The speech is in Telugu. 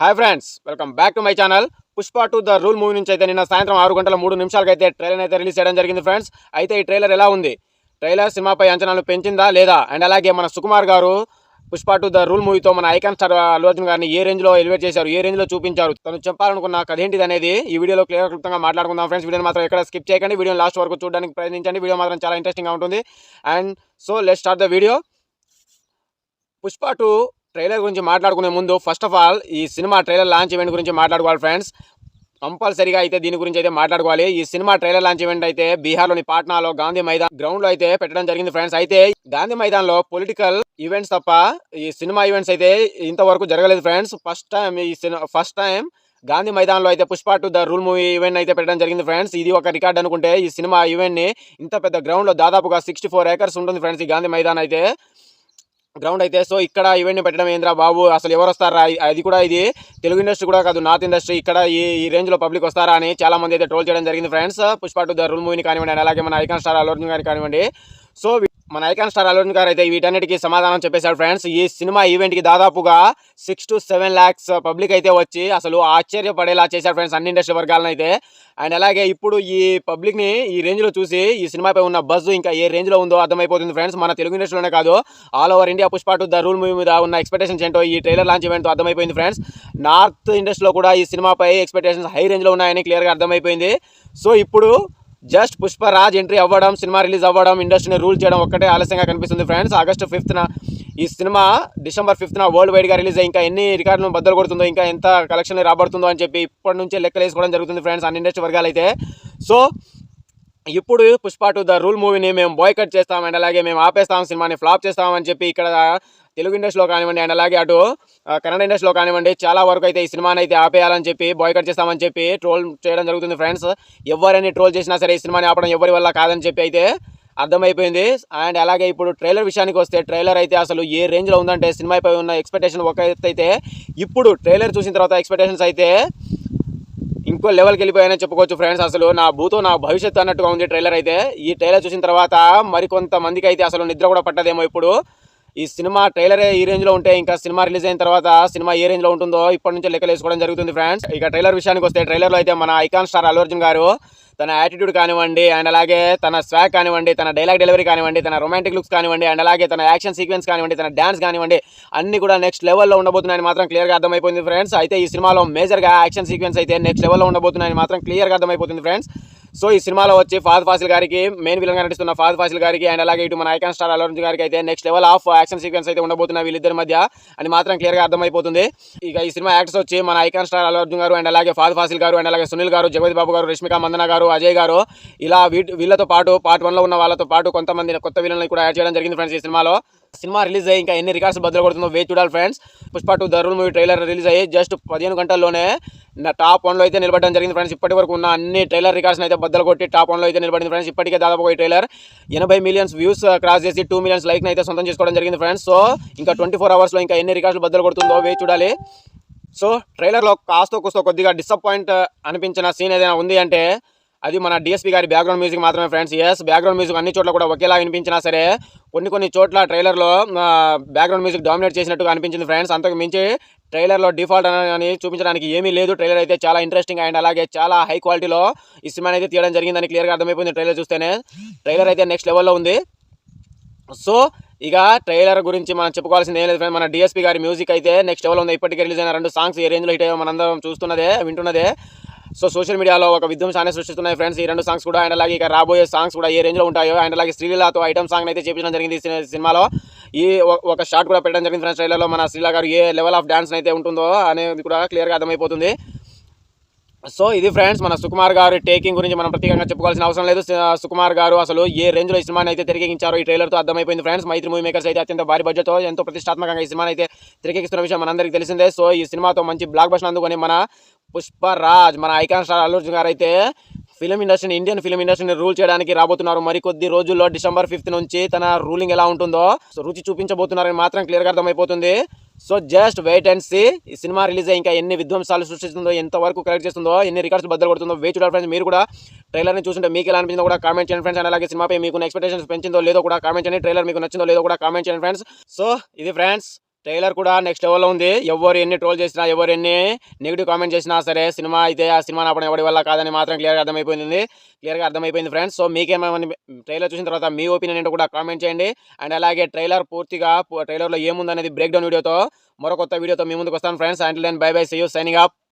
Hi friends, welcome back to my channel. Pushpa 2 the rule movie నుంచి అయితే నిన్న సాయంత్రం 6:03 అయితే ట్రైలర్ అయితే రిలీజ్ చేయడం జరిగింది ఫ్రెండ్స్. అయితే ఈ ట్రైలర్ ఎలా ఉంది? ట్రైలర్ సినిమాపై అంచనాలు పెంచిందా లేదా? అండ్ అలాగే మన సుకుమార్ గారు పుష్ప 2 ద రూల్ మూవీతో మన ఐకాన్ స్టార్ అల్లు అర్జున్ గారిని ఏ రేంజ్లో ఎలివేట్ చేశారు, ఏ రేంజ్లో చూపించారు, తను చెప్పాలనుకున్న కథ ఏంటిది అనేది ఈ వీడియోలో క్లుప్తంగా మాట్లాడుకుందాం ఫ్రెండ్స్. వీడియోని మాత్రం ఎక్కడ స్కిప్ చేయకండి, వీడియోని లాస్ట్ వరకు చూడడానికి ప్రయత్నించండి. వీడియో మాత్రం చాలా ఇంట్రెస్టింగ్గా ఉంటుంది. And so let's start the video. Pushpa 2 trailer గురించి మాట్లాడుకునే ముందు ఫస్ట్ ఆఫ్ ఆల్ ఈ సినిమా ట్రైలర్ లాంచ్ ఈవెంట్ గురించి మాట్లాడుకోవాలి ఫ్రెండ్స్. కంపల్సరీగా అయితే దీని గురించి అయితే మాట్లాడుకోవాలి. ఈ సినిమా ట్రైలర్ లాంచ్ ఈవెంట్ అయితే బీహార్లోని పాట్నాలో గాంధీ మైదాన్ గ్రౌండ్లో అయితే పెట్టడం జరిగింది ఫ్రెండ్స్. అయితే గాంధీ మైదాన్లో పొలిటికల్ ఈవెంట్స్ తప్ప ఈ సినిమా ఈవెంట్స్ అయితే ఇంతవరకు జరగలేదు ఫ్రెండ్స్. ఫస్ట్ టైం గాంధీ మైదాన్లో అయితే Pushpa 2 the rule movie event అయితే పెట్టడం జరిగింది ఫ్రెండ్స్. ఇది ఒక రికార్డ్ అనుకుంటే ఈ సినిమా ఈవెంట్ని ఇంత పెద్ద గ్రౌండ్లో దాదాపుగా 64 acres ఉంటుంది ఫ్రెండ్స్ ఈ గాంధీ మైదాన్ అయితే గ్రౌండ్ అయితే. సో ఇక్కడ ఈవెంట్ని పెట్టడం ఏంద్రా బాబు, అసలు ఎవరు వస్తారా, అది కూడా ఇది తెలుగు ఇండస్ట్రీ కూడా కాదు, నార్త్ ఇండస్ట్రీ, ఇక్కడ ఈ రేంజ్లో పబ్లిక్ వస్తారా అని చాలా మంది అయితే ట్రోల్ చేయడం జరిగింది ఫ్రెండ్స్. పుష్ప 2 ద రూల్ మూవీని కానివ్వండి, అలాగే మన ఐకాన్ స్టార్ అల్లు అర్జున్ గారిని కానివ్వండి. సో మన ఐకాన్ స్టార్ అల్లు అర్జున్ గారు అయితే వీటన్నిటికీ సమాధానం చెప్పేశాడు ఫ్రెండ్స్. ఈ సినిమా ఈవెంట్కి దాదాపుగా 6 to 7 lakhs పబ్లిక్ అయితే వచ్చి అసలు ఆశ్చర్యపడేలా చేశారు ఫ్రెండ్స్ అన్ని ఇండస్ట్రీ వర్గాలను అయితే. అండ్ అలాగే ఇప్పుడు ఈ పబ్లిక్ని ఈ రేంజ్లో చూసి ఈ సినిమాపై ఉన్న బజ్ ఇంకా ఏ రేంజ్లో ఉందో అర్థమైపోతుంది ఫ్రెండ్స్. మన తెలుగు ఇండస్ట్రీలోనే కాదు, all over India Pushpa 2 the rule movie మీద ఉన్న ఎక్స్పెక్టేషన్స్ ఏంటో ఈ ట్రైలర్ లాంచ్ ఈవెంట్తో అర్థమైపోయింది ఫ్రెండ్స్. నార్త్ ఇండస్ట్రీలో కూడా ఈ సినిమాపై ఎక్స్పెక్టేషన్స్ హై రేంజ్లో ఉన్నాయని క్లియర్గా అర్థమైపోయింది. సో ఇప్పుడు జస్ట్ పుష్పరాజ్ ఎంట్రీ అవ్వడం, సినిమా రిలీజ్ అవ్వడం, ఇండస్ట్రీని రూల్ చేయడం ఒక్కటే ఆలస్యంగా కనిపిస్తుంది ఫ్రెండ్స్. ఆగస్టు 5th ఈ సినిమా డిసెంబర్ 5th వరల్డ్ వైడ్గా రిలీజ్ అయ్యి ఇంకా ఎన్ని రికార్డులను బద్దలు కొడుతుందో, ఇంకా ఎంత కలెక్షన్ రాబడుతుందో అని చెప్పి ఇప్పటి నుంచే లెక్కలు వేసుకోవడం జరుగుతుంది ఫ్రెండ్స్ అన్ని ఇండస్ట్రీ వర్గాలు అయితే. సో ఇప్పుడు పుష్ప 2 ద రూల్ మూవీని మేము బాయ్కట్ చేస్తాం అండ్ అలాగే మేము ఆపేస్తాం, సినిమాని ఫ్లాప్ చేస్తామని చెప్పి ఇక్కడ తెలుగు ఇండస్ట్రీలో కానివ్వండి అండ్ అలాగే అటు కన్నడ ఇండస్ట్రీలో కానివ్వండి చాలా వరకు అయితే ఈ సినిమాని అయితే ఆపేయాలని చెప్పి బాయ్కట్ చేస్తామని చెప్పి ట్రోల్ చేయడం జరుగుతుంది ఫ్రెండ్స్. ఎవరైనా ట్రోల్ చేసినా సరే ఈ సినిమాని ఆపడం ఎవరి వల్ల కాదని చెప్పి అయితే అర్థమైపోయింది. అండ్ అలాగే ఇప్పుడు ట్రైలర్ విషయానికి వస్తే ట్రైలర్ అయితే అసలు ఏ రేంజ్లో ఉందంటే సినిమాపై ఉన్న ఎక్స్పెక్టేషన్ ఒక ఎత్తు అయితే ఇప్పుడు ట్రైలర్ చూసిన తర్వాత ఎక్స్పెక్టేషన్స్ అయితే ఇంకో లెవెల్కి వెళ్ళిపోయాయని చెప్పుకోవచ్చు ఫ్రెండ్స్. అసలు నా భూతో నా భవిష్యత్తు అన్నట్టుగా ఉంది ట్రైలర్ అయితే. ఈ ట్రైలర్ చూసిన తర్వాత మరికొంతమందికి అయితే అసలు నిద్ర కూడా పట్టదేమో. ఇప్పుడు ఈ సినిమా ట్రైలరే ఈ రేంజ్లో ఉంటే ఇంకా సినిమా రిలీజ్ అయిన తర్వాత సినిమా ఏ రేంజ్లో ఉంటుందో ఇప్పటి నుంచే లెక్కలు వేసుకోవడం జరుగుతుంది ఫ్రెండ్స్. ఇక ట్రైలర్ విషయానికి వస్తే ట్రైలర్లో అయితే మన ఐకాన్ స్టార్ అల్లు అర్జున్ గారు తన యాటిట్యూడ్ కానివ్వండి అండ్ అలాగే తన స్వాగ్ కానివ్వండి, తన డైలాగ్ డెలివరీ కానివ్వండి, తన రొమాంటిక్ లుక్స్ కానివ్వండి అండ్ అలాగే తన యాక్షన్ సీక్వెన్స్ కానివ్వండి, తన డ్యాన్స్ కానివ్వండి అన్ని కూడా నెక్స్ట్ లెవెల్లో ఉండబోతున్నాయని మాత్రం క్లియర్గా అర్థమైపోయింది ఫ్రెండ్స్. అయితే ఈ సినిమాలో మేజర్గా యాక్షన్ సీక్వెన్స్ అయితే నెక్స్ట్ లెవెల్లో ఉండబోతున్నాయని మాత్రం క్లియర్గా అర్థమైపోతుంది ఫ్రెండ్స్. సో ఈ సినిమాలో వచ్చి ఫహద్ ఫాసిల్ గారికి, మెయిన్ విలన్గా నటిస్తున్న ఫహద్ ఫాసిల్ గారికి అండ్ అలాగే ఇటు మన ఐకాన్ స్టార్ అల్లు అర్జున్ గారికి అయితే next level of action sequence అయితే ఉండబోతున్నాయి వీళ్ళిద్దరి మధ్య అని మాత్రం క్లియర్గా అర్థమైపోతుంది. ఇక ఈ సినిమా యాక్టర్స్ వచ్చి మన ఐకాన్ స్టార్ అల్లు అర్జున్ గారు అండ్ అలాగే ఫహద్ ఫాసిల్ గారు అండ్ అలాగే సునీల్ గారు, జగపతి బాబు గారు, రష్మిక మందన గారు, అజయ్ గారు, ఇలా వీళ్ళతో పాటు పార్ట్ 1లో ఉన్న వాళ్ళతో పాటు కొంతమంది కొత్త విలన్లు కూడా యాడ్ చేయడం జరిగింది ఫ్రెండ్స్. ఈ సినిమా రిలీజ్ అయ్యి ఇంకా ఎన్ని రికార్డ్స్ బద్దలు కొడుతుందో వేచి చూడాలి friends. Pushpa 2 the rule movie trailer release అయ్యి జస్ట్ 15 గంటల్లోనే టాప్ 1లో అయితే నిలబడడం జరిగింది ఫ్రెండ్స్. ఇప్పటి వరకు ఉన్న అన్ని ట్రైలర్ రికార్డ్స్ అయితే బద్దలు కొట్టి టాప్ 1లో అయితే నిలబడింది ఫ్రెండ్స్. ఇప్పటికే దాదాపు ఈ ట్రైలర్ 80 million వ్యూస్ క్రాస్ చేసి 2 million లైక్ని అయితే సొంతం చేసుకోవడం జరిగింది ఫ్రెండ్స్. సో ఇంకా 24 hours ఇంకా ఎన్ని రికార్డ్స్ బద్దలు కొడుతుందో వేచి చూడాలి. సో ట్రైలర్లో కాస్తో కూస్తో కొద్దిగా డిసప్పాయింట్ అనిపించిన సీన్ ఏదైనా ఉంది అంటే అది మన డిఎస్పీ గారి బ్యాక్గ్రౌండ్ మ్యూజిక్ మాత్రమే ఫ్రెండ్స్. ఎస్, బ్యాక్గ్రౌండ్ మ్యూజిక్ అన్ని చోట్ల కూడా ఒకేలా వినిపించినా సరే కొన్ని చోట్ల ట్రైలర్లో బ్యాక్గ్రౌండ్ మ్యూజిక్ డామినేట్ చేసినట్టుగా అనిపించింది ఫ్రెండ్స్. అంతకు మించి ట్రైలర్లో డిఫాల్ట్ అని చూపించడానికి ఏమీ లేదు. ట్రైలర్ అయితే చాలా ఇంట్రెస్టింగ్ అండ్ అలాగే చాలా హై క్వాలిటీలో ఈ సినిమా అయితే తీయడం జరిగిందని క్లియర్గా అర్థమైపోయింది ట్రైలర్ చూస్తేనే. ట్రైలర్ అయితే నెక్స్ట్ లెవెల్లో ఉంది. సో ఇక ట్రైలర్ గురించి మనం చెప్పుకోవాల్సింది ఏం లేదు ఫ్రెండ్స్. మన డిఎస్పీ గారి మ్యూజిక్ అయితే నెక్స్ట్ లెవెల్ ఉంది. ఇప్పటికే రిలీజ్ అయిన 2 సాంగ్స్ ఏ రేంజ్లో హిట్ అయ్యో మనందరం వింటున్నదే. సో సోషల్ మీడియాలో ఒక విధ్వంసాన్ని సృష్టిస్తున్నాయి ఫ్రెండ్స్ ఈ 2 సాంగ్స్ కూడా. అండ్ అలాగే ఇక రాబోయే సాంగ్స్ కూడా ఏ రేంజ్లో ఉంటాయో అండ్ అలాగే శ్రీలీలతో ఐటమ్ సాంగ్ అయితే చేపించడం జరిగింది ఈ సినిమాలో. ఈ ఒక షాట్ కూడా పెట్టడం జరిగింది ఫ్రెండ్స్ ట్రైలర్లో. మన శ్రీలీల గారు ఏ లెవెల్ ఆఫ్ డాన్స్ అయితే ఉంటుందో అనేది కూడా క్లియర్గా అర్థమైపోతుంది. సో ఇది ఫ్రెండ్స్ మన సుకుమార్ గారు టేకింగ్ గురించి మనం ప్రత్యేకంగా చెప్పుకోవాల్సిన అవసరం లేదు. సుకుమార్ గారు అసలు ఏ రేంజ్లో ఈ సినిమాని అయితే తెరకెక్కించారో ఈ ట్రైలర్తో అర్థమైపోయింది ఫ్రెండ్స్. మైత్రి మూవీ మేకర్స్ అయితే అత్యంత భారీ బడ్జెట్తో ఎంతో ప్రతిష్టాత్మకంగా ఈ సినిమాని అయితే తెరకెక్కిస్తున్న విషయం మనందరికీ తెలిసిందే. సో ఈ సినిమాతో మంచి బ్లాక్ బస్టర్ అందుకొని మన పుష్పరాజ్, మన ఐకాన్ స్టార్ అల్లు అర్జున్ గారు అయితే ఇండియన్ ఫిలిం ఇండస్ట్రీని రూల్ చేయడానికి రాబోతున్నారు. మరికొద్ది రోజుల్లో డిసెంబర్ 5th నుంచి తన రూలింగ్ ఎలా ఉంటుందో రుచి చూపించబోతున్నారని మాత్రం క్లియర్గా అర్థమైపోతుంది. So just wait and see. ఈ సినిమా రిలీజ్ అయ్యి ఇంకా ఎన్ని విధ్వంసాలు సృష్టిస్తుందో, ఎంతవరకు కలెక్ట్ చేస్తుందో, ఎన్ని రికార్డ్స్ బద్దలు కొడుతుందో వేచి చూడాలి ఫ్రెండ్స్. మీరు కూడా ట్రైలర్ని చూస్తుంటే మీకు ఎలా అనిపించిందో కూడా కామెంట్ చేయండి ఫ్రెండ్స్. అండ్ అలాగే సినిమాపై మీకు ఎక్స్పెక్టేషన్స్ పెంచిందో లేదో కూడా కామెంట్ చేయండి. ట్రైలర్ మీకు నచ్చిందో లేదో కూడా కామెంట్ చేయండి ఫ్రెండ్స్. సో ఇది ఫ్రెండ్స్ ట్రైలర్ కూడా నెక్స్ట్ లెవెల్లో ఉంది. ఎవరు ఎన్ని ట్రోల్ చేసినా, ఎవరు ఎన్ని నెగిటివ్ కామెంట్ చేసినా సరే, సినిమా అయితే ఆ సినిమాని ఆపడం ఎవరి వల్ల కాదని మాత్రం క్లియర్గా అర్థమైపోయింది ఫ్రెండ్స్. సో మీకేమని ట్రైలర్ చూసిన తర్వాత మీ ఒపీనియన్ ఏంటో కూడా కామెంట్ చేయండి. అండ్ అలాగే ట్రైలర్లో ఏముందనేది బ్రేక్ డౌన్ వీడియోతో మరో కొత్త వీడియోతో మీ ముందుకు వస్తాను friends. Until then bye bye, see you, signing of.